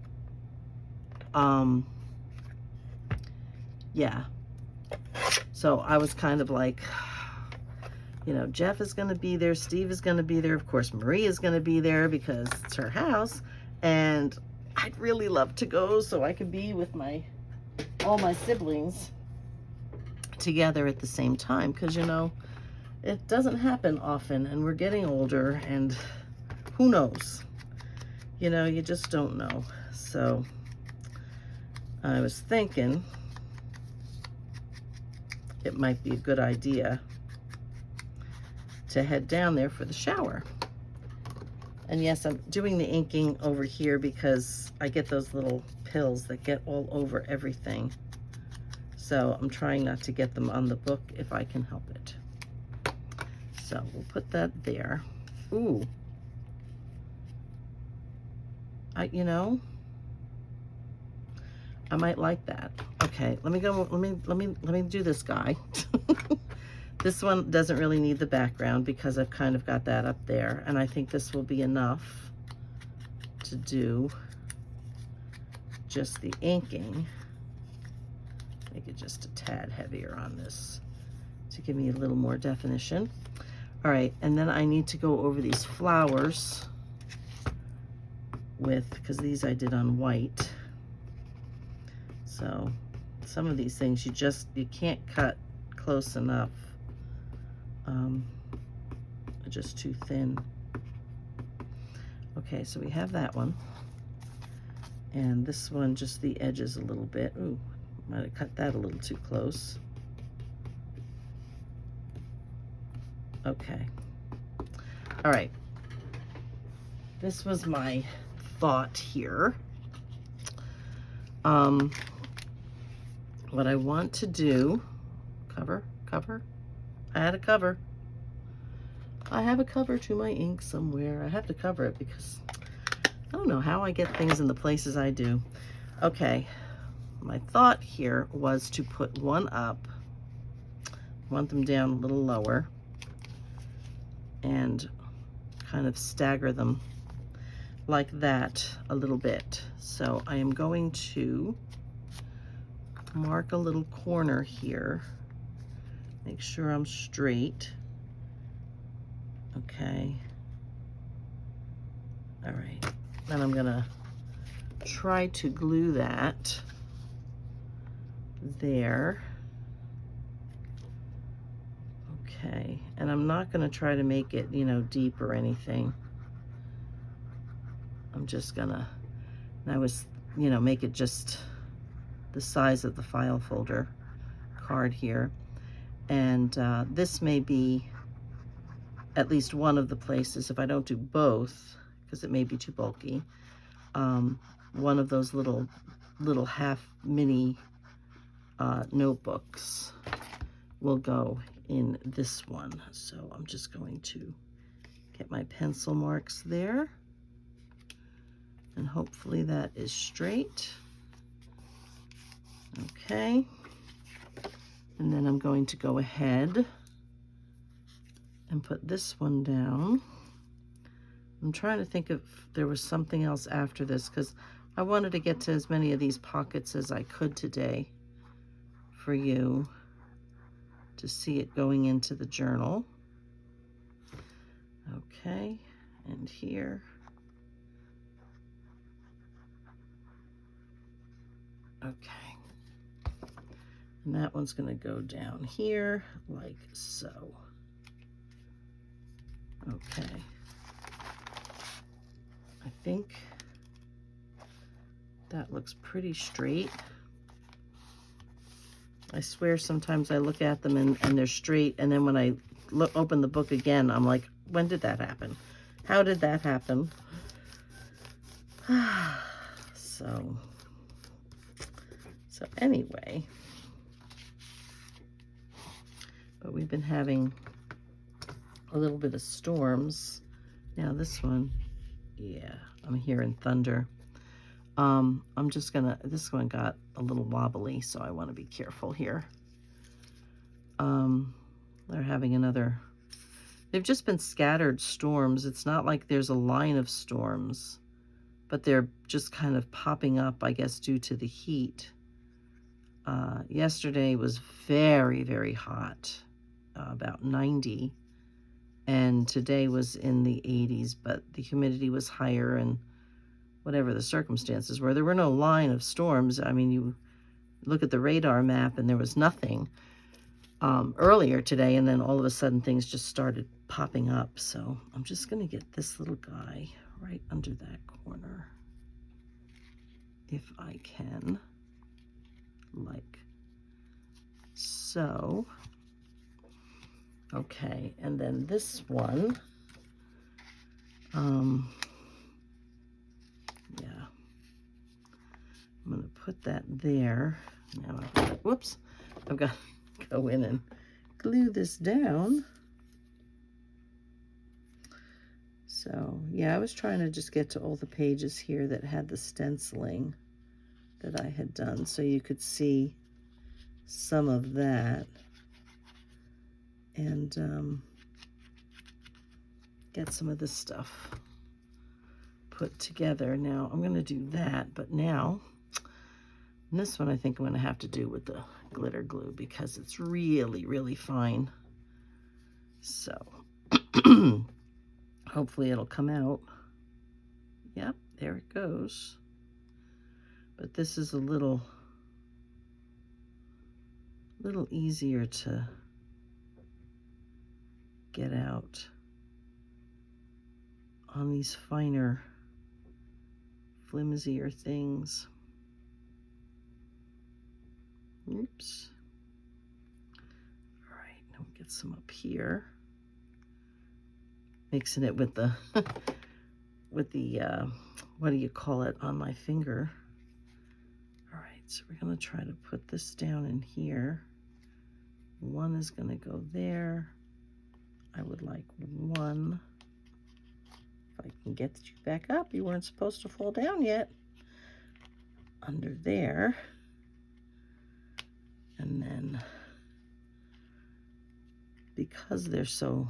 yeah. So I was kind of like, you know, Jeff is going to be there, Steve is going to be there, of course Marie is going to be there because it's her house, and I'd really love to go so I could be with all my siblings together at the same time, because, you know, it doesn't happen often, and we're getting older, and who knows? You know, you just don't know. So I was thinking it might be a good idea to head down there for the shower. And yes, I'm doing the inking over here because I get those little pills that get all over everything. So I'm trying not to get them on the book if I can help it. So we'll put that there. Ooh. You know, I might like that. Okay, let me go, let me do this guy. This one doesn't really need the background because I've kind of got that up there, and I think this will be enough to do just the inking. Make it just a tad heavier on this to give me a little more definition. All right, and then I need to go over these flowers because these I did on white. So some of these things you can't cut close enough. They're just too thin. Okay, so we have that one. And this one, just the edges a little bit. Ooh, might have cut that a little too close. Okay. All right. This was my thought here. What I want to do, cover. I had a cover. I have a cover to my ink somewhere. I have to cover it because I don't know how I get things in the places I do. Okay, my thought here was to put one up, want them down a little lower, and kind of stagger them like that a little bit. So I am going to mark a little corner here, make sure I'm straight. Okay. All right. Then I'm gonna try to glue that there. Okay. And I'm not gonna try to make it, you know, deep or anything. I'm just gonna, you know, make it just the size of the file folder card here. And this may be at least one of the places, if I don't do both, because it may be too bulky, one of those little half mini notebooks will go in this one. So I'm just going to get my pencil marks there, and hopefully that is straight. Okay, and then I'm going to go ahead and put this one down. I'm trying to think if there was something else after this, because I wanted to get to as many of these pockets as I could today for you to see it going into the journal. Okay, and here. Okay. And that one's going to go down here like so. Okay. I think that looks pretty straight. I swear sometimes I look at them and they're straight, and then when I open the book again, I'm like, when did that happen? How did that happen? So anyway, but we've been having a little bit of storms. Now this one, yeah, I'm hearing thunder. I'm just gonna, this one got a little wobbly, so I want to be careful here. They're having they've just been scattered storms. It's not like there's a line of storms, but they're just kind of popping up, I guess, due to the heat. Yesterday was very, very hot, about 90, and today was in the 80s, but the humidity was higher, and whatever the circumstances were, there were no line of storms. I mean, you look at the radar map and there was nothing earlier today, and then all of a sudden things just started popping up. So I'm just going to get this little guy right under that corner, if I can, like so. Okay, and then this one, yeah, I'm going to put that there. Now, whoops, I've got to go in and glue this down. So, yeah, I was trying to just get to all the pages here that had the stenciling that I had done, so you could see some of that, and get some of this stuff put together. Now I'm going to do that, but now this one I think I'm going to have to do with the glitter glue because it's really, really fine. So Hopefully it'll come out. Yep, there it goes. But this is a little easier to get out on these finer, flimsier things. Oops. All right, now we'll get some up here. Mixing it with the, what do you call it, on my finger. All right, so we're gonna try to put this down in here. One is gonna go there. I would like one. If I can get you back up, you weren't supposed to fall down yet. Under there. And then, because they're so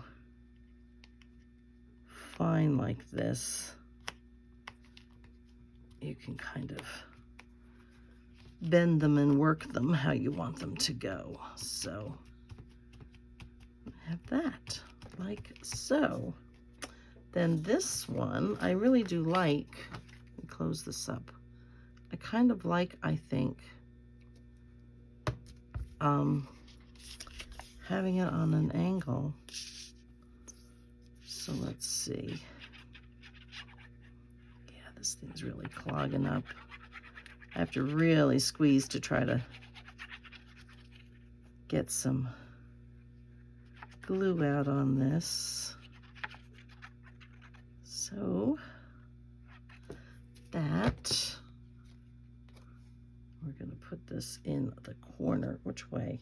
fine like this, you can kind of bend them and work them how you want them to go. So I have that, like so. Then this one, I really do like, let me close this up. I kind of like, I think, having it on an angle. So let's see. Yeah, this thing's really clogging up. I have to really squeeze to try to get some glue out on this. So that, we're going to put this in the corner. Which way?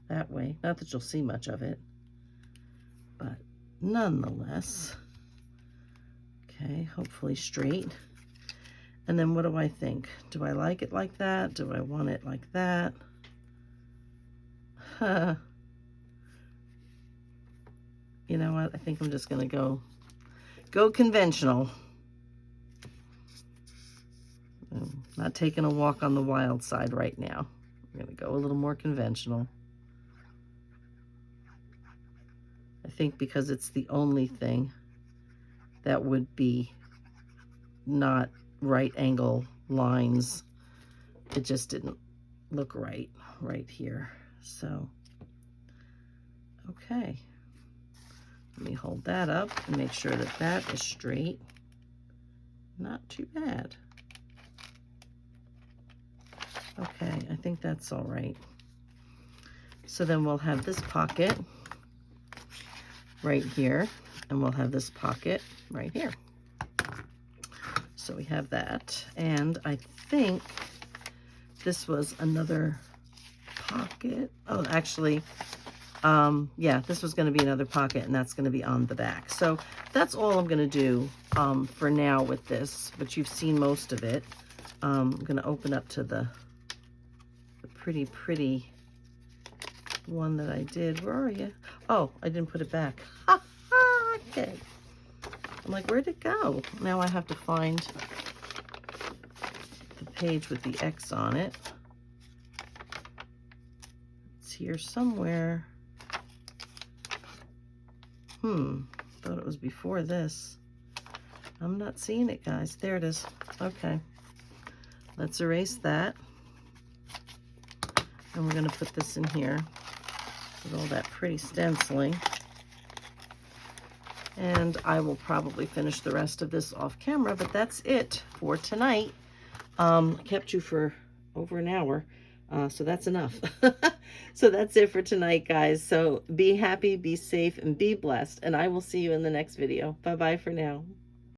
That way. Not that you'll see much of it, but nonetheless. Okay, hopefully straight. And then what do I think? Do I like it like that? Do I want it like that? You know what? I think I'm just going to go conventional. I'm not taking a walk on the wild side right now. I'm going to go a little more conventional. I think because it's the only thing that would be not right angle lines. It just didn't look right here. So, okay. Let me hold that up and make sure that that is straight. Not too bad. Okay, I think that's all right. So then we'll have this pocket right here, and we'll have this pocket right here. So we have that, and I think this was another pocket. Oh, actually, yeah, this was going to be another pocket, and that's going to be on the back. So that's all I'm going to do for now with this, but you've seen most of it. I'm going to open up to the pretty one that I did. Where are you? Oh, I didn't put it back. Okay. I'm like, where'd it go? Now I have to find the page with the X on it. It's here somewhere. Thought it was before this. I'm not seeing it, guys. There it is. Okay. Let's erase that. And we're going to put this in here with all that pretty stenciling. And I will probably finish the rest of this off camera, but that's it for tonight. Kept you for over an hour, so that's enough. So that's it for tonight, guys. So be happy, be safe, and be blessed. And I will see you in the next video. Bye-bye for now.